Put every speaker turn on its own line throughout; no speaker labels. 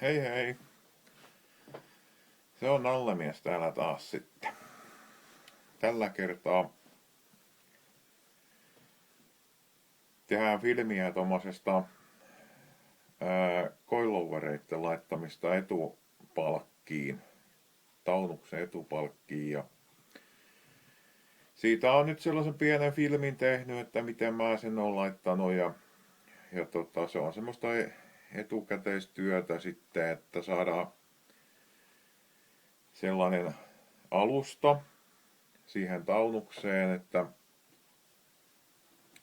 Hei hei. Se on Nallemies täällä taas sitten. Tällä kertaa tehdään filmiä tommosesta coilovereiden laittamista etupalkkiin. Taunuksen etupalkkiin. Ja siitä on nyt sellaisen pienen filmin tehnyt, että miten mä sen oon laittanut. Ja se on semmoista etukäteistyötä sitten, että saadaan sellainen alusta siihen taunukseen, että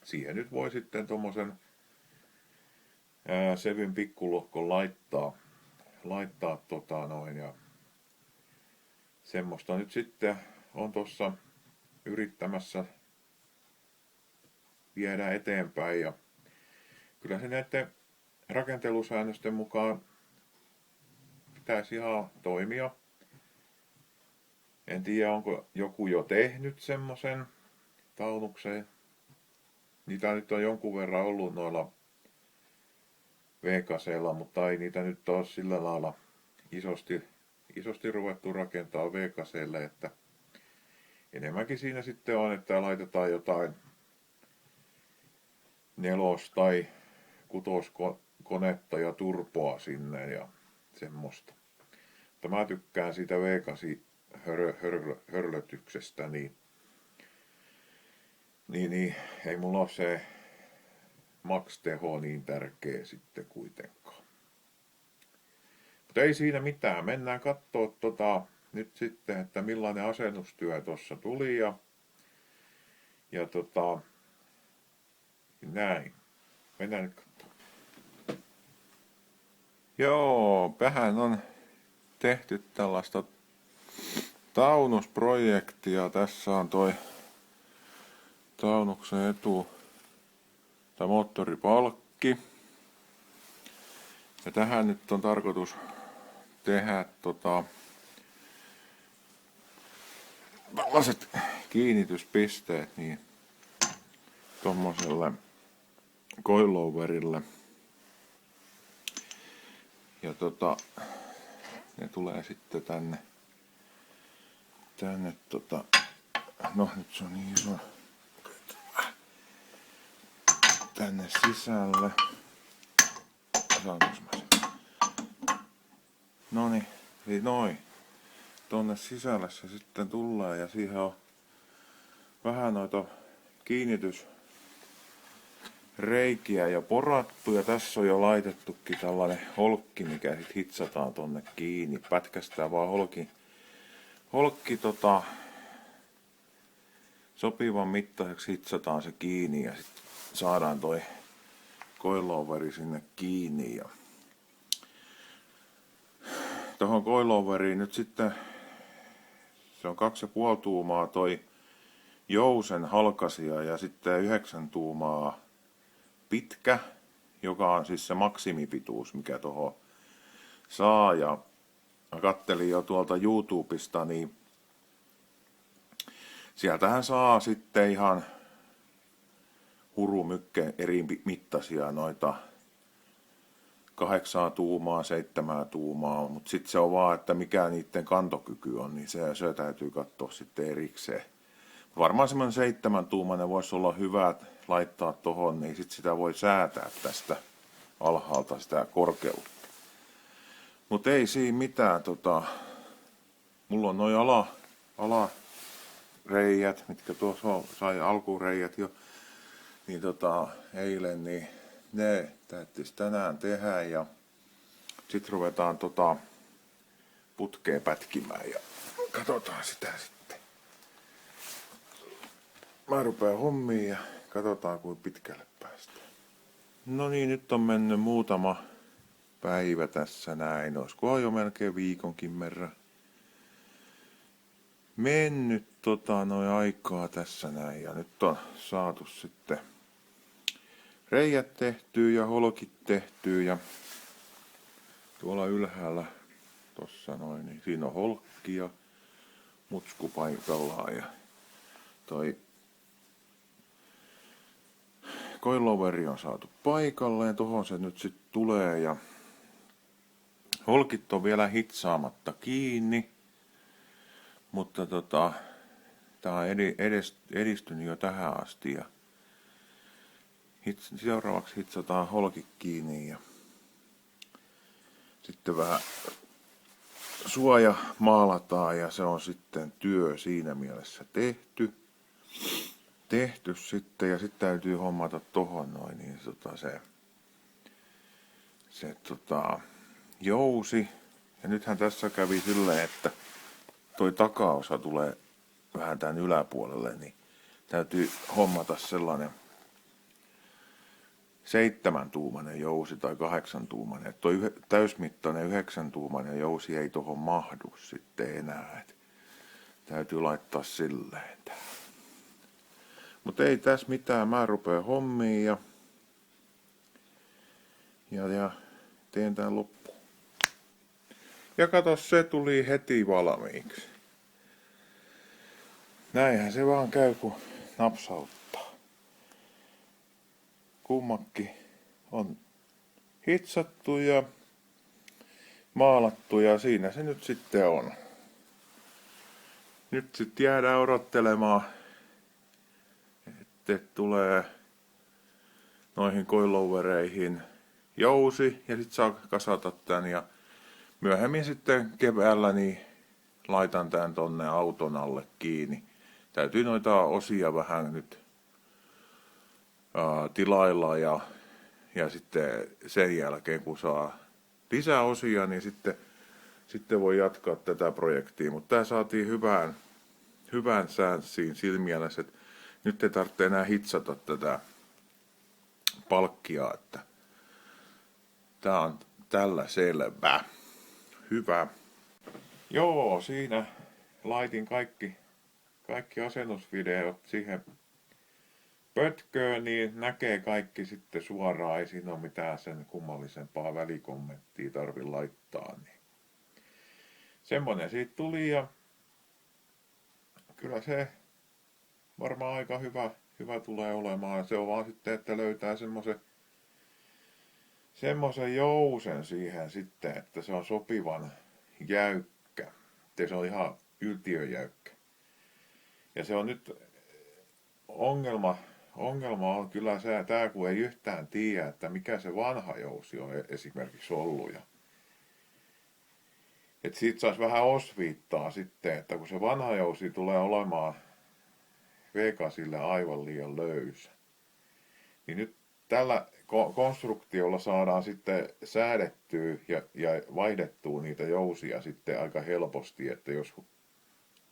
siihen nyt voi sitten tommosen sevyn pikkulohkon laittaa ja semmoista nyt sitten on tossa yrittämässä viedä eteenpäin ja kyllä se näiden rakentelusäännösten mukaan pitäisi ihan toimia. En tiedä, onko joku jo tehnyt semmosen taunuksen. Niitä nyt on jonkun verran ollut noilla VKC:lla, mutta ei niitä nyt ole sillä lailla isosti ruvettu rakentaa VKC:lle, että enemmänkin siinä sitten on, että laitetaan jotain 4- tai 6-konetta ja turpoa sinne ja semmoista. Mutta mä tykkään siitä VKC hörlötyksestä, niin ei mulla ole se max-teho niin tärkeä sitten kuitenkaan. Mutta ei siinä mitään, mennään kattoo nyt sitten, että millainen asennustyö tuossa tuli ja näin. Mennään nyt kattoo. Joo, vähän on tehty tällaista taunusprojektia. Tässä on toi taunuksen tai moottoripalkki. Ja tähän nyt on tarkoitus tehdä tällaiset kiinnityspisteet niin tommoselle coiloverille. Ja ne tulee sitten tänne no nyt se on niin iso, tänne sisälle. Saanko mä sen? Noniin, eli noin. Tonne sisälle se sitten tulee ja siihen on vähän noita kiinnitysreikiä jo porattu ja tässä on jo laitettukin tällainen holkki, mikä sit hitsataan tonne kiinni. Pätkästään vaan holkki sopivan mittaiseksi hitsataan se kiinni ja sitten saadaan toi coiloveri sinne kiinni. Ja tuohon coiloveriin nyt sitten se on 2,5 tuumaa toi jousen halkaisija ja sitten 9 tuumaa pitkä, joka on siis se maksimipituus, mikä tuohon saa. Ja mä kattelin jo tuolta YouTubesta, niin sieltähän saa sitten ihan hurumykken eri mittaisia noita 8 tuumaa, 7 tuumaa, mutta sitten se on vaan, että mikä niiden kantokyky on, niin se täytyy katsoa sitten erikseen. Varmaan semmoinen 7 tuumainen voisi olla hyvä laittaa tohon, niin sitten sitä voi säätää tästä alhaalta sitä korkeutta. Mutta ei siinä mitään, mulla on noi alareijät, mitkä tuossa sai alkureijät jo, niin eilen, niin ne täytyisi tänään tehdä ja sit ruvetaan putkea pätkimään ja katsotaan sitä sitten. Mä rupean hommiin ja katsotaan kuinka pitkälle päästään. No niin, nyt on mennyt muutama päivä tässä näin. Olisikohan jo melkein viikonkin verran mennyt noin aikaa tässä näin. Ja nyt on saatu sitten reijät tehtyä ja holkit tehtyä ja tuolla ylhäällä tossa noin, niin siinä on holkki ja mutsku paikallaan ja toi coiloveri on saatu paikalleen, tohon se nyt sitten tulee ja Holkit on vielä hitsaamatta kiinni, mutta tää on edistynyt jo tähän asti. Ja seuraavaksi hitsataan holkit kiinni ja sitten vähän suoja maalataan ja se on sitten työ siinä mielessä tehty sitten ja sitten täytyy hommata tohon noin niin se jousi. Ja nythän tässä kävi silleen, että toi takaosa tulee vähän tän yläpuolelle, niin täytyy hommata sellainen 7-tuumainen jousi tai 8-tuumainen. Että toi täysmittainen 9-tuumainen jousi ei tohon mahdu sitten enää. Et täytyy laittaa silleen tää. Mutta ei tässä mitään, mä rupean hommiin ja teen tän loppuun. Ja kato, se tuli heti valmiiksi. Näinhän se vaan käy, kun napsauttaa. Kummakki on hitsattu ja maalattu ja siinä se nyt sitten on. Nyt sitten jäädään odottelemaan, että tulee noihin coilovereihin jousi ja sitten saa kasata tän ja myöhemmin sitten keväällä niin laitan tän tonne auton alle kiinni. Täytyy noita osia vähän nyt tilailla ja sitten sen jälkeen kun saa lisää osia, niin sitten voi jatkaa tätä projektia. Mutta tää saatiin hyvään säänsiin sillä mielessä, että nyt ei tarvitse enää hitsata tätä palkkia, että tää on tällä selvä. Hyvä. Joo, siinä laitin kaikki asennusvideot siihen pötköön, niin näkee kaikki sitten suoraan. Ei siinä ole mitään sen kummallisempaa välikommenttia tarvi laittaa. Niin. Semmonen siitä tuli ja kyllä se varmaan aika hyvä tulee olemaan. Se on vaan sitten, että löytää semmoisen jousen siihen sitten, että se on sopivan jäykkä. Että se on ihan yltiöjäykkä. Ja se on nyt ongelma on kyllä se, tää kun ei yhtään tiedä, että mikä se vanha jousi on esimerkiksi ollut. Että siitä saisi vähän osviittaa sitten, että kun se vanha jousi tulee olemaan V8:lle aivan liian löysä. Niin nyt tällä konstruktiolla saadaan sitten säädettyä ja vaihdettua niitä jousia sitten aika helposti, että jos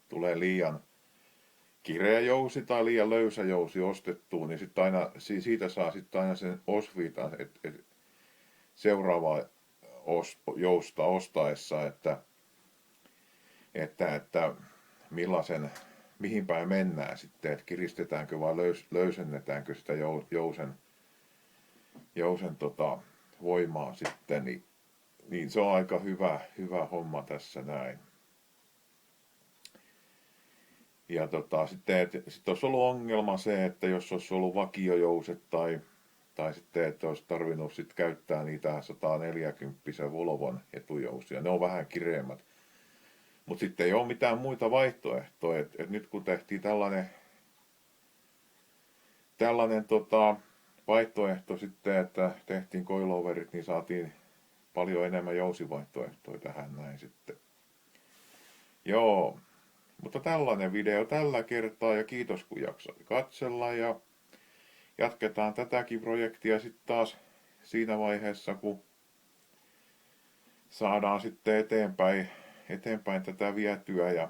tulee liian kireä jousi tai liian löysä jousi ostettua, niin sitten aina siitä saa sitten aina sen osviitan, että seuraavaa jousta ostaessa, että mihin päin mennään sitten, että kiristetäänkö vai löysennetäänkö sitä jousen voimaa sitten, niin se on aika hyvä homma tässä näin. Ja sitten olisi ollut ongelma se, että jos olisi ollut vakiojouset tai sitten, että olisi tarvinnut sitten käyttää niitä 140 Volvon etujousia. Ne on vähän kireemmät. Mutta sitten ei ole mitään muita vaihtoehtoja. Et nyt kun tehtiin tällainen vaihtoehto sitten, että tehtiin coiloverit, niin saatiin paljon enemmän jousivaihtoehtoja tähän näin sitten. Joo, mutta tällainen video tällä kertaa ja kiitos kun jaksoit katsella ja jatketaan tätäkin projektia sitten taas siinä vaiheessa, kun saadaan sitten eteenpäin tätä vietyä ja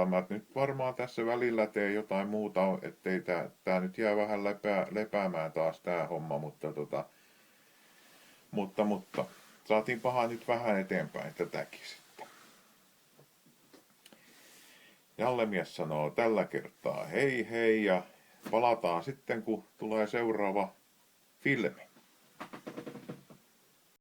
mä nyt varmaan tässä välillä teen jotain muuta, ettei tää nyt jää vähän lepäämään taas tää homma, mutta saatiin paha nyt vähän eteenpäin tätäkin sitten. Jallemies sanoo tällä kertaa hei hei ja palataan sitten kun tulee seuraava filmi.